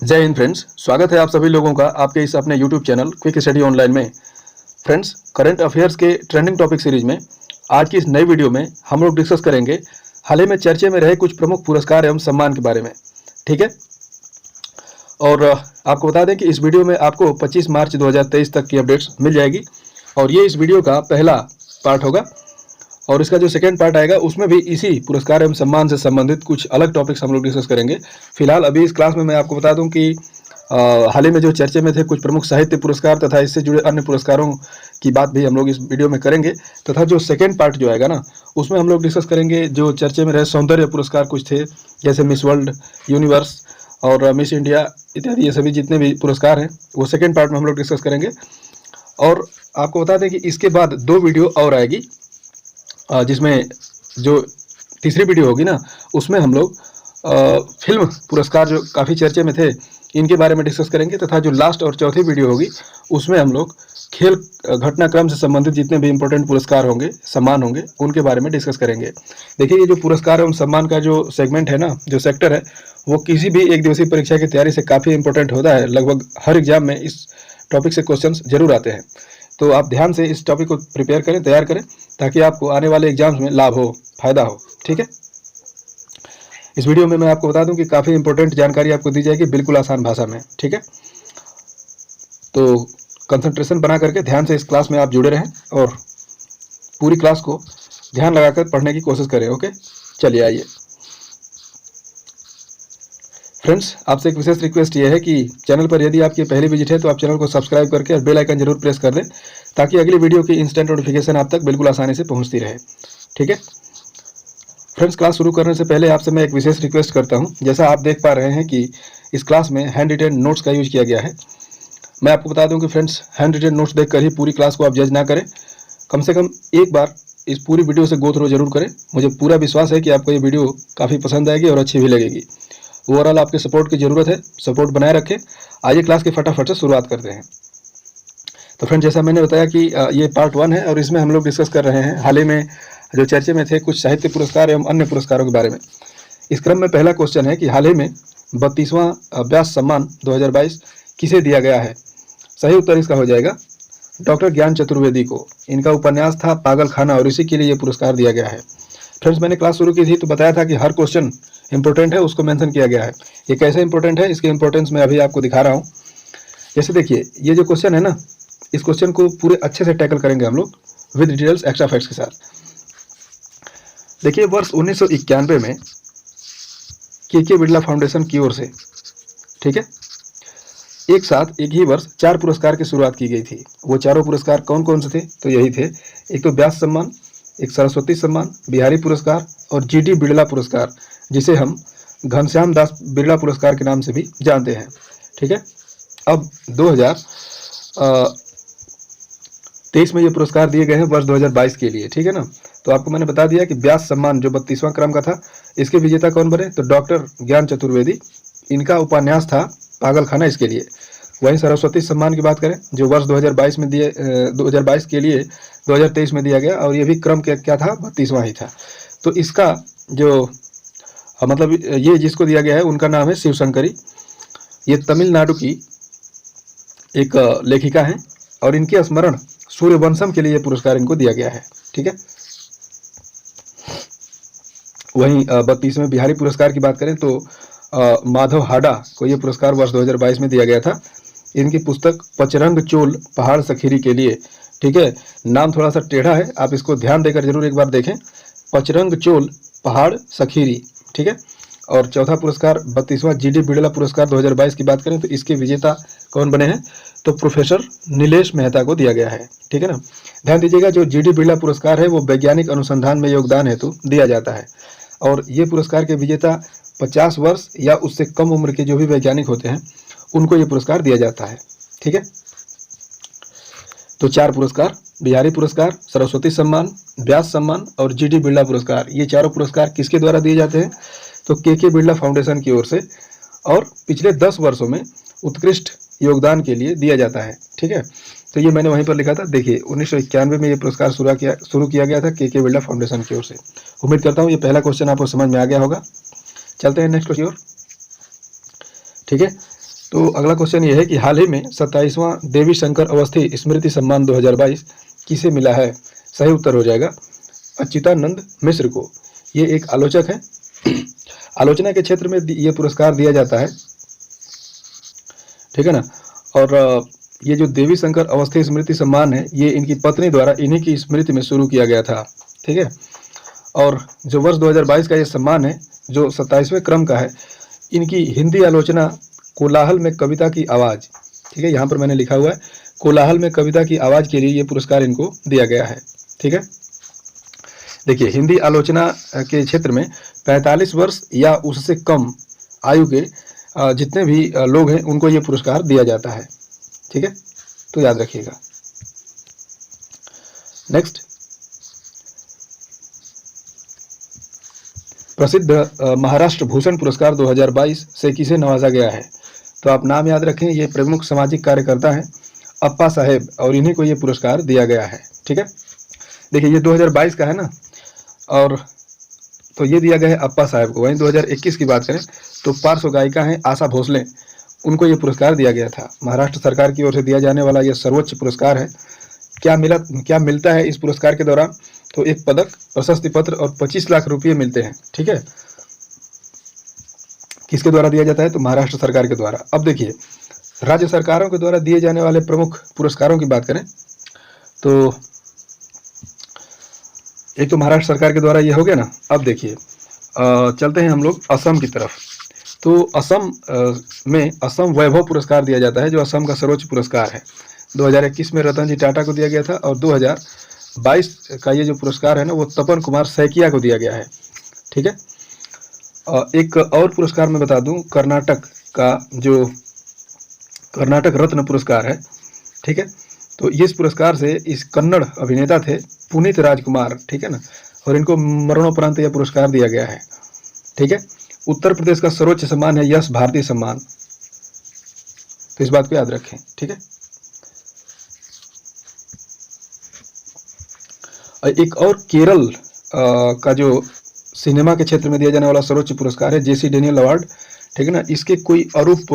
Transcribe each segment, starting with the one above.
जय हिंद फ्रेंड्स, स्वागत है आप सभी लोगों का आपके इस अपने YouTube channel quick study online में। फ्रेंड्स, करंट अफेयर्स के ट्रेंडिंग टॉपिक सीरीज में आज की इस नई वीडियो में हम लोग डिस्कस करेंगे हाल ही में चर्चे में रहे कुछ प्रमुख पुरस्कार एवं सम्मान के बारे में। ठीक है, और आपको बता दें कि इस वीडियो में आपको 25 मार्च 2023 तक की अपडेट्स मिल जाएगी और ये इस वीडियो का पहला पार्ट होगा और इसका जो सेकेंड पार्ट आएगा उसमें भी इसी पुरस्कार एवं सम्मान से संबंधित कुछ अलग टॉपिक्स हम लोग डिस्कस करेंगे। फिलहाल अभी इस क्लास में मैं आपको बता दूं कि हाल ही में जो चर्चे में थे कुछ प्रमुख साहित्य पुरस्कार तथा इससे जुड़े अन्य पुरस्कारों की बात भी हम लोग इस वीडियो में करेंगे तथा जो सेकेंड पार्ट जो आएगा ना उसमें हम लोग डिस्कस करेंगे जो चर्चे में रहे सौंदर्य पुरस्कार कुछ थे, जैसे मिस वर्ल्ड, यूनिवर्स और मिस इंडिया इत्यादि, ये सभी जितने भी पुरस्कार हैं वो सेकेंड पार्ट में हम लोग डिस्कस करेंगे। और आपको बता दें कि इसके बाद 2 वीडियो और आएगी जिसमें जो तीसरी वीडियो होगी ना उसमें हम लोग फिल्म पुरस्कार जो काफ़ी चर्चे में थे इनके बारे में डिस्कस करेंगे तथा जो लास्ट और चौथी वीडियो होगी उसमें हम लोग खेल घटनाक्रम से संबंधित जितने भी इम्पोर्टेंट पुरस्कार होंगे, सम्मान होंगे, उनके बारे में डिस्कस करेंगे। देखिए, ये जो पुरस्कार एवं सम्मान का जो सेगमेंट है ना, जो सेक्टर है, वो किसी भी एक दिवसीय परीक्षा की तैयारी से काफ़ी इंपॉर्टेंट होता है। लगभग हर एग्जाम में इस टॉपिक से क्वेश्चंस जरूर आते हैं, तो आप ध्यान से इस टॉपिक को प्रिपेयर करें, तैयार करें, ताकि आपको आने वाले एग्जाम्स में लाभ हो, फायदा हो। ठीक है, इस वीडियो में मैं आपको बता दूं कि काफ़ी इंपॉर्टेंट जानकारी आपको दी जाएगी बिल्कुल आसान भाषा में। ठीक है, तो कंसंट्रेशन बना करके ध्यान से इस क्लास में आप जुड़े रहें और पूरी क्लास को ध्यान लगाकर पढ़ने की कोशिश करें। ओके, चलिए आइए फ्रेंड्स, आपसे एक विशेष रिक्वेस्ट ये है कि चैनल पर यदि आपकी पहली विजिट है तो आप चैनल को सब्सक्राइब करके और बेल आइकन जरूर प्रेस कर दें ताकि अगली वीडियो की इंस्टेंट नोटिफिकेशन आप तक बिल्कुल आसानी से पहुंचती रहे। ठीक है फ्रेंड्स, क्लास शुरू करने से पहले आपसे मैं एक विशेष रिक्वेस्ट करता हूं। जैसा आप देख पा रहे हैं कि इस क्लास में हैंड रिटेन नोट्स का यूज किया गया है। मैं आपको बता दूं कि फ्रेंड्स, हैंड रिटेन नोट्स देखकर ही पूरी क्लास को आप जज ना करें, कम से कम एक बार इस पूरी वीडियो से गो थ्रू जरूर करें। मुझे पूरा विश्वास है कि आपको ये वीडियो काफ़ी पसंद आएगी और अच्छी भी लगेगी। ओवरऑल आपके सपोर्ट की ज़रूरत है, सपोर्ट बनाए रखें। आइए क्लास की फटाफट से शुरुआत करते हैं। तो फ्रेंड, जैसा मैंने बताया कि ये पार्ट 1 है और इसमें हम लोग डिस्कस कर रहे हैं हाल ही में जो चर्चे में थे कुछ साहित्य पुरस्कार एवं अन्य पुरस्कारों के बारे में। इस क्रम में पहला क्वेश्चन है कि हाल ही में 32वां व्यास सम्मान 2022 किसे दिया गया है? सही उत्तर इसका हो जाएगा डॉक्टर ज्ञान चतुर्वेदी को। इनका उपन्यास था पागल खाना और इसी के लिए ये पुरस्कार दिया गया है। फ्रेंड्स, मैंने क्लास शुरू की थी तो बताया था कि हर क्वेश्चन इंपॉर्टेंट है, उसको मेंशन किया गया है। ये कैसे इंपॉर्टेंट है, इसके इंपॉर्टेंस मैं अभी आपको दिखा रहा हूँ। जैसे देखिए, ये जो क्वेश्चन है ना, इस क्वेश्चन को पूरे अच्छे से टैकल करेंगे हम लोग विद डिटेल्स, एक्स्ट्रा फैक्ट्स के साथ। देखिए, वर्ष 1991 में के बिरला फाउंडेशन की ओर से, ठीक है, एक साथ एक ही वर्ष 4 पुरस्कार की शुरुआत की गई थी। वो चारों पुरस्कार कौन कौन से थे? तो यही थे, एक तो व्यास सम्मान, एक सरस्वती सम्मान, बिहारी पुरस्कार और जीडी बिड़ला पुरस्कार, जिसे हम घनश्याम दास बिड़ला पुरस्कार के नाम से भी जानते हैं। ठीक है, अब 2023 में ये पुरस्कार दिए गए हैं वर्ष 2022 के लिए। ठीक है ना, तो आपको मैंने बता दिया कि व्यास सम्मान जो 32वां क्रम का था, इसके विजेता कौन बने? तो डॉक्टर ज्ञान चतुर्वेदी। इनका उपन्यास था पागल खाना, इसके लिए। वहीं सरस्वती सम्मान की बात करें जो वर्ष 2022 में 2022 के लिए 2023 में दिया गया, और ये भी क्रम क्या था? 32वां ही था। तो इसका जो मतलब ये जिसको दिया गया है उनका नाम है शिवशंकरी। ये तमिलनाडु की एक लेखिका हैं और इनके स्मरण सूर्यवंशम के लिए ये पुरस्कार इनको दिया गया है। ठीक है, वहीं 32वें बिहारी पुरस्कार की बात करें तो माधव हाडा को ये पुरस्कार वर्ष 2022 में दिया गया था। इनकी पुस्तक पचरंग चोल पहाड़ सखीरी के लिए। ठीक है, नाम थोड़ा सा टेढ़ा है, आप इसको ध्यान देकर जरूर एक बार देखें, पचरंग चोल पहाड़ सखीरी। ठीक है, और चौथा पुरस्कार 32वां जीडी बिड़ला पुरस्कार 2022 की बात करें तो इसके विजेता कौन बने हैं? तो प्रोफेसर नीलेश मेहता को दिया गया है। ठीक है ना, ध्यान दीजिएगा, जो जीडी बिड़ला पुरस्कार है वो वैज्ञानिक अनुसंधान में योगदान हेतु दिया जाता है और ये पुरस्कार के विजेता 50 वर्ष या उससे कम उम्र के जो भी वैज्ञानिक होते हैं उनको ये पुरस्कार दिया जाता है। ठीक है, तो 4 पुरस्कार, बिहारी पुरस्कार, सरस्वती सम्मान, व्यास सम्मान और जीडी बिड़ला पुरस्कार, ये चारों पुरस्कार किसके द्वारा दिए जाते हैं? तो के बिड़ला फाउंडेशन की ओर से, और पिछले 10 वर्षों में उत्कृष्ट योगदान के लिए दिया जाता है। ठीक है, तो ये मैंने वहीं पर लिखा था। देखिए, 1991 में ये पुरस्कार शुरू किया गया था के बिड़ला फाउंडेशन की ओर से। उम्मीद करता हूँ ये पहला क्वेश्चन आपको समझ में आ गया होगा। चलते हैं नेक्स्ट क्वेश्चन की ओर। ठीक है, तो अगला क्वेश्चन ये है कि हाल ही में 27वां देवी शंकर अवस्थी स्मृति सम्मान 2022 किसे मिला है? सही उत्तर हो जाएगा अच्युतानंद मिश्र को। ये एक आलोचक है। आलोचना के क्षेत्र में ये पुरस्कार दिया जाता है, ठीक है ना। और ये जो देवी शंकर अवस्थी स्मृति सम्मान है, ये इनकी पत्नी द्वारा इन्हीं की स्मृति में शुरू किया गया था, ठीक है। और जो वर्ष 2022 का ये सम्मान है, जो 27वें क्रम का है, इनकी हिंदी आलोचना कोलाहल में कविता की आवाज़, ठीक है, यहाँ पर मैंने लिखा हुआ है कोलाहल में कविता की आवाज़ के लिए ये पुरस्कार इनको दिया गया है, ठीक है। देखिए, हिंदी आलोचना के क्षेत्र में 45 वर्ष या उससे कम आयु के जितने भी लोग हैं उनको ये पुरस्कार दिया जाता है, ठीक है, तो याद रखिएगा। नेक्स्ट, प्रसिद्ध महाराष्ट्र भूषण पुरस्कार 2022 से किसे नवाजा गया है? तो आप नाम याद रखें, ये प्रमुख सामाजिक कार्यकर्ता हैं अप्पा साहेब, और इन्हीं को ये पुरस्कार दिया गया है, ठीक है। देखिए, ये 2022 का है ना, और तो ये दिया गया है अप्पा साहेब को। वहीं 2021 की बात करें तो पार्श्व गायिका हैं आशा भोसले, उनको ये पुरस्कार दिया गया था। महाराष्ट्र सरकार की ओर से दिया जाने वाला ये सर्वोच्च पुरस्कार है। क्या मिलता है इस पुरस्कार के दौरान? तो एक पदक, प्रशस्ति पत्र और 25 लाख रुपये मिलते हैं, ठीक है। किसके द्वारा दिया जाता है? तो महाराष्ट्र सरकार के द्वारा। अब देखिए, राज्य सरकारों के द्वारा दिए जाने वाले प्रमुख पुरस्कारों की बात करें तो एक तो महाराष्ट्र सरकार के द्वारा ये हो गया ना। अब देखिए, चलते हैं हम लोग असम की तरफ। तो असम में असम वैभव पुरस्कार दिया जाता है, जो असम का सर्वोच्च पुरस्कार है। 2021 में रतन जी टाटा को दिया गया था, और 2022 का ये जो पुरस्कार है ना, वो तपन कुमार सैकिया को दिया गया है, ठीक है। एक और पुरस्कार मैं बता दूं, कर्नाटक का जो कर्नाटक रत्न पुरस्कार है, ठीक है। तो इस पुरस्कार से इस कन्नड़ अभिनेता थे पुनीत राजकुमार, ठीक है ना, और इनको मरणोपरांत यह पुरस्कार दिया गया है, ठीक है। उत्तर प्रदेश का सर्वोच्च सम्मान है यश भारतीय सम्मान, तो इस बात को याद रखें, ठीक है। एक और केरल का जो सिनेमा के क्षेत्र में दिया जाने वाला सर्वोच्च पुरस्कार है जेसी डेनियल अवार्ड, ठीक है ना। इसके कोई अरूप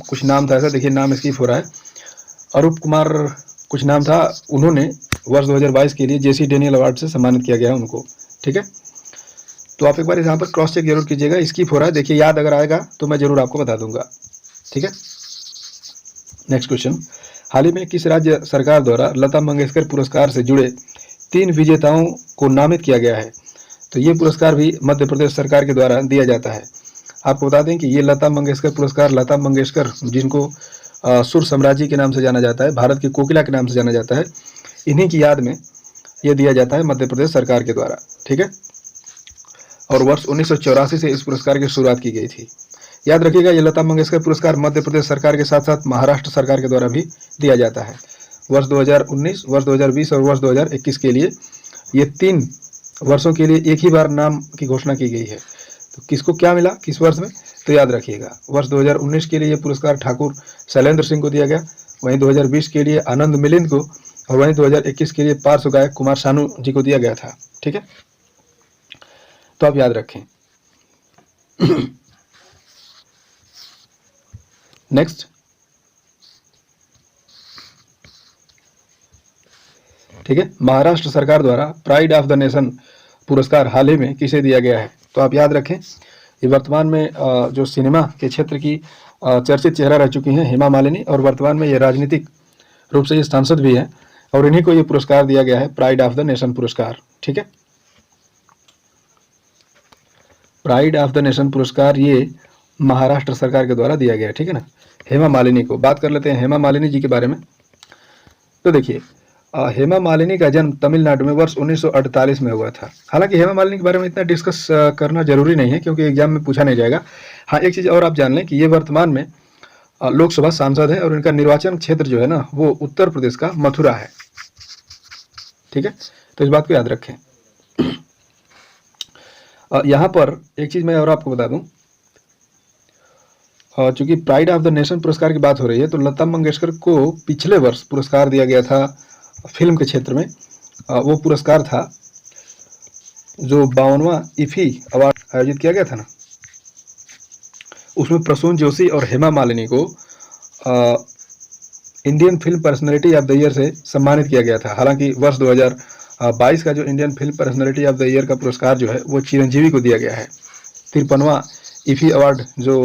कुछ नाम था ऐसा, देखिए नाम स्किप हो रहा है, अरूप कुमार कुछ नाम था, उन्होंने वर्ष 2022 के लिए जेसी डेनियल अवार्ड से सम्मानित किया गया है उनको, ठीक है। तो आप एक बार यहाँ पर क्रॉस चेक जरूर कीजिएगा, स्किप हो रहा है, देखिए याद अगर आएगा तो मैं जरूर आपको बता दूंगा, ठीक है। नेक्स्ट क्वेश्चन, हाल ही में किस राज्य सरकार द्वारा लता मंगेशकर पुरस्कार से जुड़े 3 विजेताओं को नामित किया गया है? तो ये पुरस्कार भी मध्य प्रदेश सरकार के द्वारा दिया जाता है। आपको बता दें कि ये लता मंगेशकर पुरस्कार, लता मंगेशकर जिनको सुर साम्राज्य के नाम से जाना जाता है, भारत की कोकिला के नाम से जाना जाता है, इन्हीं की याद में ये दिया जाता है मध्य प्रदेश सरकार के द्वारा, ठीक है। और वर्ष 1984 से इस पुरस्कार की शुरुआत की गई थी। याद रखिएगा, ये लता मंगेशकर पुरस्कार मध्य प्रदेश सरकार के साथ साथ महाराष्ट्र सरकार के द्वारा भी दिया जाता है। वर्ष 2019, वर्ष 2020 और वर्ष 2021 के लिए ये 3 वर्षों के लिए एक ही बार नाम की घोषणा की गई है। तो किसको क्या मिला किस वर्ष में? तो याद रखिएगा, वर्ष 2019 के लिए ये पुरस्कार ठाकुर शैलेंद्र सिंह को दिया गया, वहीं 2020 के लिए आनंद मिलिंद को, और वहीं 2021 के लिए पार्श्व गायक कुमार शानू जी को दिया गया था, ठीक है। तो आप याद रखें। नेक्स्ट, ठीक है, महाराष्ट्र सरकार द्वारा प्राइड ऑफ द नेशन पुरस्कार हाल ही में किसे दिया गया है? तो आप याद रखें, ये वर्तमान में जो सिनेमा के क्षेत्र की चर्चित चेहरा रह चुकी हैं हेमा मालिनी, और वर्तमान में ये राजनीतिक रूप से ये सांसद भी हैं, और इन्हीं को ये पुरस्कार दिया गया है, प्राइड ऑफ द नेशन पुरस्कार, ठीक है। प्राइड ऑफ द नेशन पुरस्कार ये महाराष्ट्र सरकार के द्वारा दिया गया है, ठीक है ना, हेमा मालिनी को। बात कर लेते हैं हेमा मालिनी जी के बारे में। तो देखिए, हेमा मालिनी का जन्म तमिलनाडु में वर्ष 1948 में हुआ था। हालांकि हेमा मालिनी के बारे में इतना डिस्कस करना जरूरी नहीं है, क्योंकि एग्जाम में पूछा नहीं जाएगा। हाँ, एक चीज़ और आप जान लें कि ये वर्तमान में लोकसभा सांसद है, और इनका निर्वाचन क्षेत्र जो है ना, वो उत्तर प्रदेश का मथुरा है, ठीक है। तो इस बात को याद रखें। यहाँ पर एक चीज़ मैं और आपको बता दूं, चूंकि प्राइड ऑफ द नेशन पुरस्कार की बात हो रही है, तो लता मंगेशकर को पिछले वर्ष पुरस्कार दिया गया था फिल्म के क्षेत्र में। वो पुरस्कार था जो 52वां इफी अवार्ड आयोजित किया गया था ना, उसमें प्रसून जोशी और हेमा मालिनी को Indian film personality of the year से सम्मानित किया गया था। हालांकि वर्ष 2022 का जो Indian film personality of the year का पुरस्कार जो है वो चिरंजीवी को दिया गया है। 53वां इफी अवार्ड जो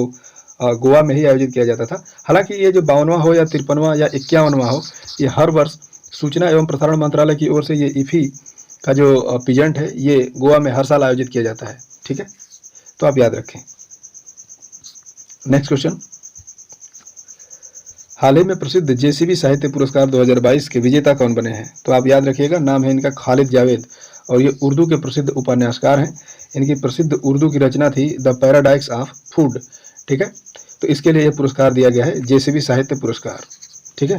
गोवा में ही आयोजित किया जाता था। हालांकि ये जो 52वां हो या 53वां या 51वां हो, ये हर वर्ष सूचना एवं प्रसारण मंत्रालय की ओर से ये इफी का जो पीजेंट है ये गोवा में हर साल आयोजित किया जाता है। ठीक है, तो आप याद रखें। नेक्स्ट क्वेश्चन, हाल ही में प्रसिद्ध जेसीबी साहित्य पुरस्कार 2022 के विजेता कौन बने हैं? तो आप याद रखिएगा, नाम है इनका खालिद जावेद और ये उर्दू के प्रसिद्ध उपन्यासकार हैं। इनकी प्रसिद्ध उर्दू की रचना थी द पैराडाइक्स ऑफ फूड। ठीक है, तो इसके लिए यह पुरस्कार दिया गया है, जेसीबी साहित्य पुरस्कार। ठीक है,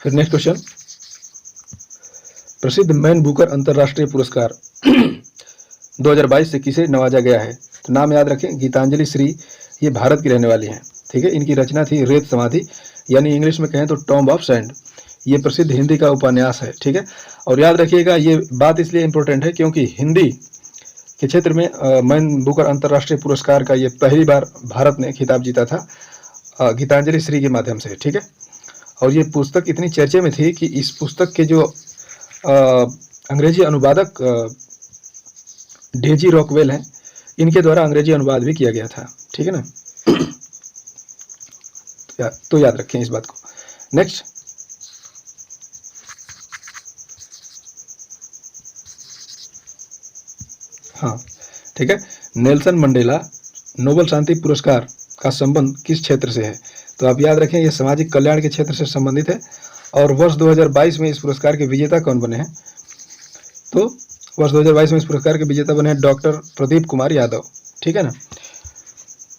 फिर नेक्स्ट क्वेश्चन, प्रसिद्ध मैन बुकर अंतरराष्ट्रीय पुरस्कार 2022 से किसे नवाजा गया है? तो नाम याद रखें, गीतांजलि श्री, ये भारत की रहने वाली हैं। ठीक है, इनकी रचना थी रेत समाधि, यानी इंग्लिश में कहें तो टॉम्ब ऑफ सैंड। ये प्रसिद्ध हिंदी का उपन्यास है। ठीक है, और याद रखिएगा ये बात इसलिए इम्पोर्टेंट है क्योंकि हिंदी के क्षेत्र में मैन बुकर अंतरराष्ट्रीय पुरस्कार का ये पहली बार भारत ने खिताब जीता था गीतांजलि श्री के माध्यम से। ठीक है, और ये पुस्तक इतनी चर्चे में थी कि इस पुस्तक के जो अंग्रेजी अनुवादक डेजी रॉकवेल हैं, इनके द्वारा अंग्रेजी अनुवाद भी किया गया था। ठीक है ना, तो याद रखें इस बात को। नेक्स्ट, हाँ ठीक है, नेल्सन मंडेला नोबेल शांति पुरस्कार का संबंध किस क्षेत्र से है? तो आप याद रखें, यह सामाजिक कल्याण के क्षेत्र से संबंधित है। और वर्ष 2022 में इस पुरस्कार के विजेता कौन बने हैं? तो वर्ष 2022 में इस पुरस्कार के विजेता बने हैं डॉक्टर प्रदीप कुमार यादव। ठीक है ना,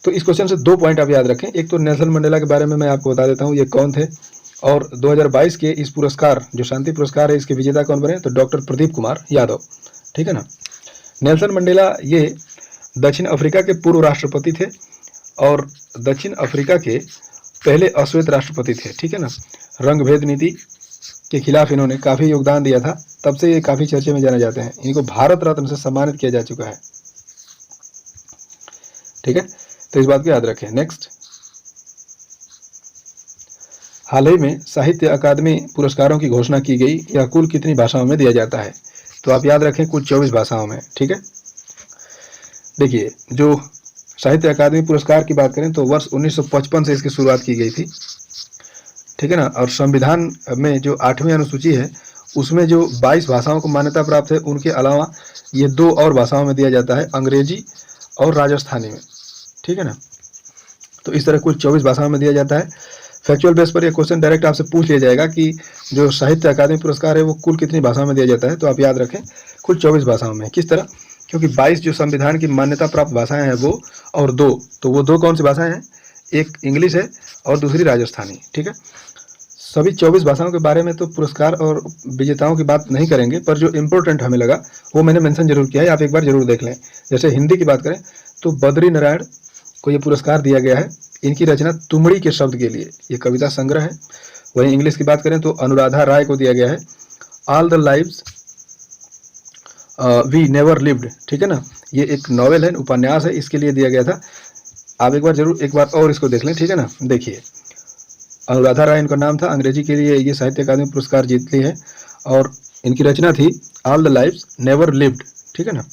तो इस क्वेश्चन से 2 पॉइंट आप याद रखें। एक तो नेल्सन मंडेला के बारे में मैं आपको बता देता हूँ ये कौन थे, और 2022 के इस पुरस्कार जो शांति पुरस्कार है इसके विजेता कौन बने? तो डॉक्टर प्रदीप कुमार यादव। ठीक है ना, नेल्सन मंडेला ये दक्षिण अफ्रीका के पूर्व राष्ट्रपति थे और दक्षिण अफ्रीका के पहले अश्वेत राष्ट्रपति थे। ठीक है ना, रंग भेद नीति के खिलाफ इन्होंने काफ़ी योगदान दिया था, तब से ये काफ़ी चर्चे में जाने जाते हैं। इनको भारत रत्न से सम्मानित किया जा चुका है। ठीक है, तो इस बात को याद रखें। नेक्स्ट, हाल ही में साहित्य अकादमी पुरस्कारों की घोषणा की गई, यह कुल कितनी भाषाओं में दिया जाता है? तो आप याद रखें, कुल 24 भाषाओं में। ठीक है, देखिए जो साहित्य अकादमी पुरस्कार की बात करें तो वर्ष 1955 से इसकी शुरुआत की गई थी। ठीक है ना, और संविधान में जो 8वीं अनुसूची है उसमें जो 22 भाषाओं को मान्यता प्राप्त है, उनके अलावा ये 2 और भाषाओं में दिया जाता है, अंग्रेजी और राजस्थानी में। ठीक है ना, तो इस तरह कुल 24 भाषाओं में दिया जाता है। फैक्चुअल बेस पर यह क्वेश्चन डायरेक्ट आपसे पूछ लिया जाएगा कि जो साहित्य अकादमी पुरस्कार है वो कुल कितनी भाषाओं में दिया जाता है? तो आप याद रखें, कुल 24 भाषाओं में। किस तरह? क्योंकि 22 जो संविधान की मान्यता प्राप्त भाषाएं हैं वो, और 2, तो वो 2 कौन सी भाषाएं हैं? एक इंग्लिश है और दूसरी राजस्थानी। ठीक है, सभी 24 भाषाओं के बारे में तो पुरस्कार और विजेताओं की बात नहीं करेंगे, पर जो इम्पोर्टेंट हमें लगा वो मैंने मेंशन जरूर किया है, आप एक बार जरूर देख लें। जैसे हिंदी की बात करें तो बद्री नारायण को ये पुरस्कार दिया गया है, इनकी रचना तुमड़ी के शब्द के लिए, ये कविता संग्रह है। वहीं इंग्लिश की बात करें तो अनुराधा राय को दिया गया है all the lives we never lived. ठीक है ना, ये एक नॉवेल है, उपन्यास है, इसके लिए दिया गया था। आप एक बार और इसको देख लें। ठीक है ना, देखिए अनुराधा राय इनका नाम था, अंग्रेजी के लिए ये साहित्य अकादमी पुरस्कार जीत ली है और इनकी रचना थी all the lives never lived. ठीक है ना,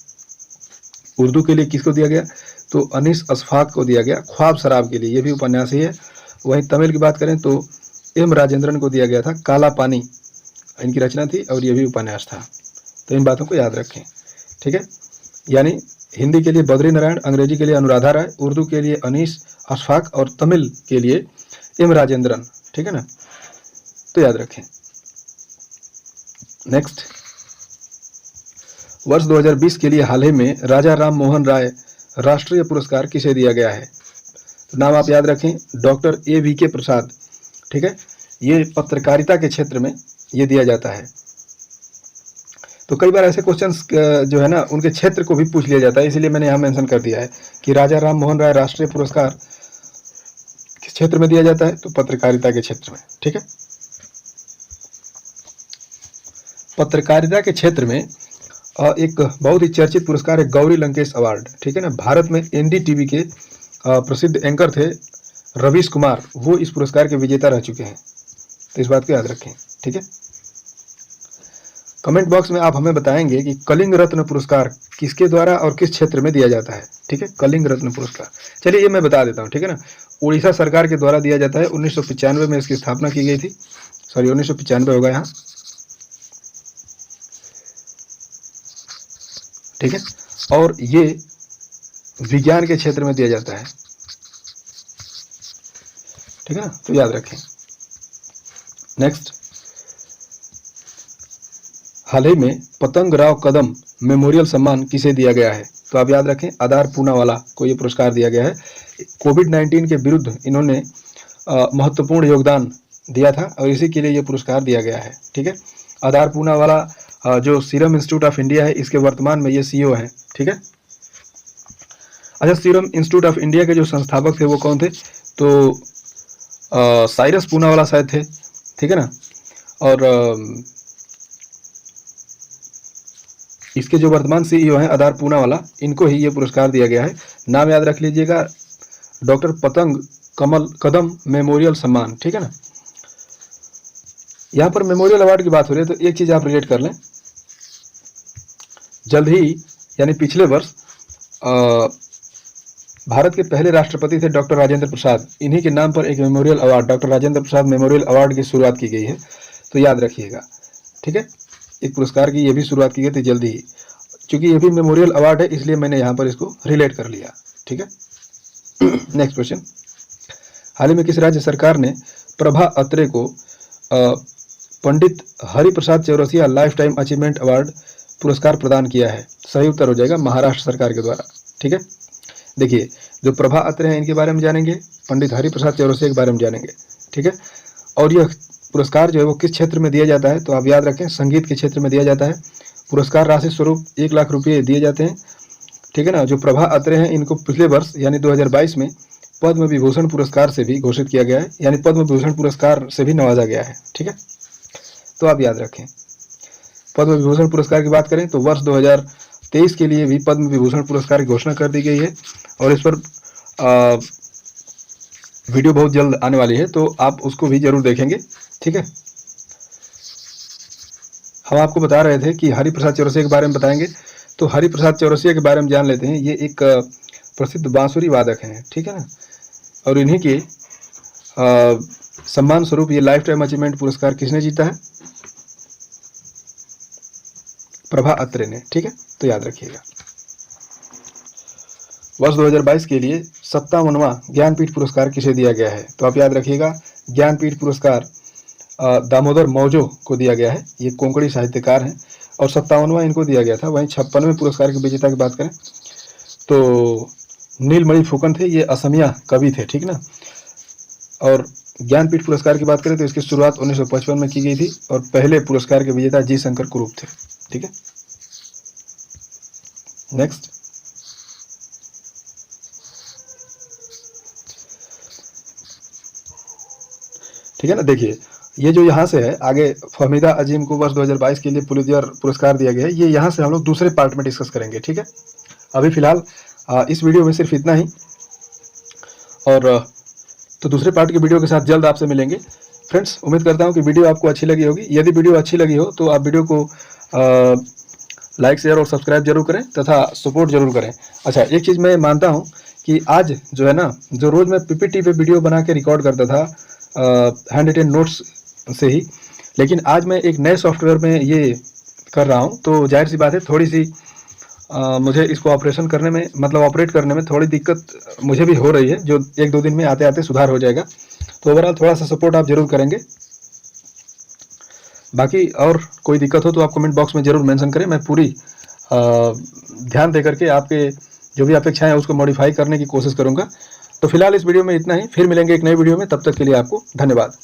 उर्दू के लिए किसको दिया गया? तो अनीस अशफाक को दिया गया ख्वाब शराब के लिए, ये भी उपन्यास ही है। वहीं तमिल की बात करें तो एम राजेंद्रन को दिया गया था काला पानी, इनकी रचना थी और ये भी उपन्यास था। तो इन बातों को याद रखें। ठीक है, यानी हिंदी के लिए बद्री नारायण, अंग्रेजी के लिए अनुराधा राय, उर्दू के लिए अनीस अशफाक और तमिल के लिए एम राजेंद्रन। ठीक है ना, तो याद रखें। नेक्स्ट, वर्ष 2020 के लिए हाल ही में राजा राम मोहन राय राष्ट्रीय पुरस्कार किसे दिया गया है? तो नाम आप याद रखें, डॉक्टर AVK प्रसाद। ठीक है, ये पत्रकारिता के क्षेत्र में ये दिया जाता है। तो कई बार ऐसे क्वेश्चंस जो है ना उनके क्षेत्र को भी पूछ लिया जाता है, इसीलिए मैंने यहाँ मेंशन कर दिया है कि राजा राम मोहन राय राष्ट्रीय पुरस्कार किस क्षेत्र में दिया जाता है? तो पत्रकारिता के क्षेत्र में। ठीक है, पत्रकारिता के क्षेत्र में एक बहुत ही चर्चित पुरस्कार है गौरी लंकेश अवार्ड, ठीक है ना। भारत में एनडीटीवी के प्रसिद्ध एंकर थे रवीश कुमार, वो इस पुरस्कार के विजेता रह चुके हैं, तो इस बात को याद रखें, ठीक है। कमेंट बॉक्स में आप हमें बताएंगे कि कलिंग रत्न पुरस्कार किसके द्वारा और किस क्षेत्र में दिया जाता है, ठीक है। कलिंग रत्न पुरस्कार, चलिए ये मैं बता देता हूँ, ठीक है ना। उड़ीसा सरकार के द्वारा दिया जाता है, 1995 में इसकी स्थापना की गई थी, सॉरी 1995 होगा यहाँ, ठीक है। और ये विज्ञान के क्षेत्र में दिया जाता है, ठीक है ना, तो याद रखें। नेक्स्ट, हाल ही में पतंग राव कदम मेमोरियल सम्मान किसे दिया गया है, तो आप याद रखें आधार पूनावाला को ये पुरस्कार दिया गया है। कोविड-19 के विरुद्ध इन्होंने महत्वपूर्ण योगदान दिया था और इसी के लिए ये पुरस्कार दिया गया है, ठीक है। आधार पूनावाला जो सीरम इंस्टीट्यूट ऑफ इंडिया है इसके वर्तमान में ये सीईओ हैं, ठीक है। अच्छा, सीरम इंस्टीट्यूट ऑफ इंडिया के जो संस्थापक थे वो कौन थे, तो साइरस पूनावाला शायद थे, ठीक है ना। और इसके जो वर्तमान सीईओ हैं आधार पूनावाला, इनको ही ये पुरस्कार दिया गया है। नाम याद रख लीजिएगा, डॉक्टर पतंग कमल कदम मेमोरियल सम्मान, ठीक है ना। यहाँ पर मेमोरियल अवार्ड की बात हो रही है तो एक चीज़ आप रिलेट कर लें, जल्द ही यानी पिछले वर्ष भारत के पहले राष्ट्रपति थे डॉक्टर राजेंद्र प्रसाद, इन्हीं के नाम पर एक memorial award doctor Rajendra Prasad memorial award की शुरुआत की गई है, तो याद रखिएगा, ठीक है। एक पुरस्कार की ये भी शुरुआत की गई थी जल्दी ही, क्योंकि ये भी मेमोरियल अवार्ड है इसलिए मैंने यहाँ पर इसको रिलेट कर लिया, ठीक है। नेक्स्ट क्वेश्चन, हाल ही में किस राज्य सरकार ने प्रभा अत्रे को Pandit Hariprasad Chaurasia lifetime achievement award पुरस्कार प्रदान किया है, सही उत्तर हो जाएगा महाराष्ट्र सरकार के द्वारा, ठीक है। देखिए, जो प्रभा अत्रे हैं इनके बारे में जानेंगे, पंडित हरिप्रसाद चौरसिया के बारे में जानेंगे, ठीक है। और यह पुरस्कार जो है वो किस क्षेत्र में दिया जाता है, तो आप याद रखें संगीत के क्षेत्र में दिया जाता है। पुरस्कार राशि स्वरूप 1 लाख रुपये दिए जाते हैं, ठीक है ना। जो प्रभा अत्रे हैं इनको पिछले वर्ष यानी 2022 में पद्म विभूषण पुरस्कार से भी घोषित किया गया है, यानी पद्म विभूषण पुरस्कार से भी नवाजा गया है, ठीक है। तो आप याद रखें, पद्म विभूषण पुरस्कार की बात करें तो वर्ष 2023 के लिए भी पद्म विभूषण पुरस्कार की घोषणा कर दी गई है और इस पर वीडियो बहुत जल्द आने वाली है, तो आप उसको भी जरूर देखेंगे, ठीक है। हम आपको बता रहे थे कि हरिप्रसाद चौरसिया के बारे में बताएंगे, तो हरिप्रसाद चौरसिया के बारे में जान लेते हैं। ये एक प्रसिद्ध बांसुरी वादक हैं, ठीक है ना, और इन्हीं के सम्मान स्वरूप ये लाइफ टाइम अचीवमेंट पुरस्कार किसने जीता है, प्रभा अत्रे ने, ठीक है, तो याद रखिएगा। वर्ष 2022 के लिए 57वां ज्ञानपीठ पुरस्कार किसे दिया गया है, तो आप याद रखिएगा ज्ञानपीठ पुरस्कार दामोदर मौजो को दिया गया है, ये कोंकणी साहित्यकार हैं और 57वां इनको दिया गया था। वहीं 56वें पुरस्कार के विजेता की बात करें तो नीलमणि फुकन थे, ये असमिया कवि थे, ठीक ना। और ज्ञानपीठ पुरस्कार की बात करें तो इसकी शुरुआत 1955 में की गई थी और पहले पुरस्कार के विजेता जी शंकर कुरूप थे, ठीक है। नेक्स्ट, ठीक है ना। देखिए, ये जो यहाँ से है आगे फहमीदा अजीम को वर्ष 2022 के लिए पुलित्जर पुरस्कार दिया गया है, ये यहाँ से हम लोग दूसरे पार्ट में डिस्कस करेंगे, ठीक है। अभी फिलहाल इस वीडियो में सिर्फ इतना ही, और तो दूसरे पार्ट के वीडियो के साथ जल्द आपसे मिलेंगे। फ्रेंड्स, उम्मीद करता हूँ कि वीडियो आपको अच्छी लगी होगी। यदि वीडियो अच्छी लगी हो तो आप वीडियो को लाइक शेयर और सब्सक्राइब जरूर करें तथा सपोर्ट जरूर करें। अच्छा, एक चीज़ मैं मानता हूँ कि आज जो है ना, जो रोज़ मैं पीपीटी पे वीडियो बना के रिकॉर्ड करता था हैंड रिटन नोट्स से ही, लेकिन आज मैं एक नए सॉफ्टवेयर में ये कर रहा हूँ, तो जाहिर सी बात है थोड़ी सी मुझे इसको ऑपरेशन करने में, मतलब ऑपरेट करने में थोड़ी दिक्कत मुझे भी हो रही है, जो 1-2 दिन में आते आते सुधार हो जाएगा। तो ओवरऑल थोड़ा सा सपोर्ट आप जरूर करेंगे। बाकी और कोई दिक्कत हो तो आप कमेंट बॉक्स में जरूर मेंशन करें, मैं पूरी ध्यान दे करके आपके जो भी अपेक्षाएं हैं उसको मॉडिफाई करने की कोशिश करूंगा। तो फिलहाल इस वीडियो में इतना ही, फिर मिलेंगे एक नई वीडियो में, तब तक के लिए आपको धन्यवाद।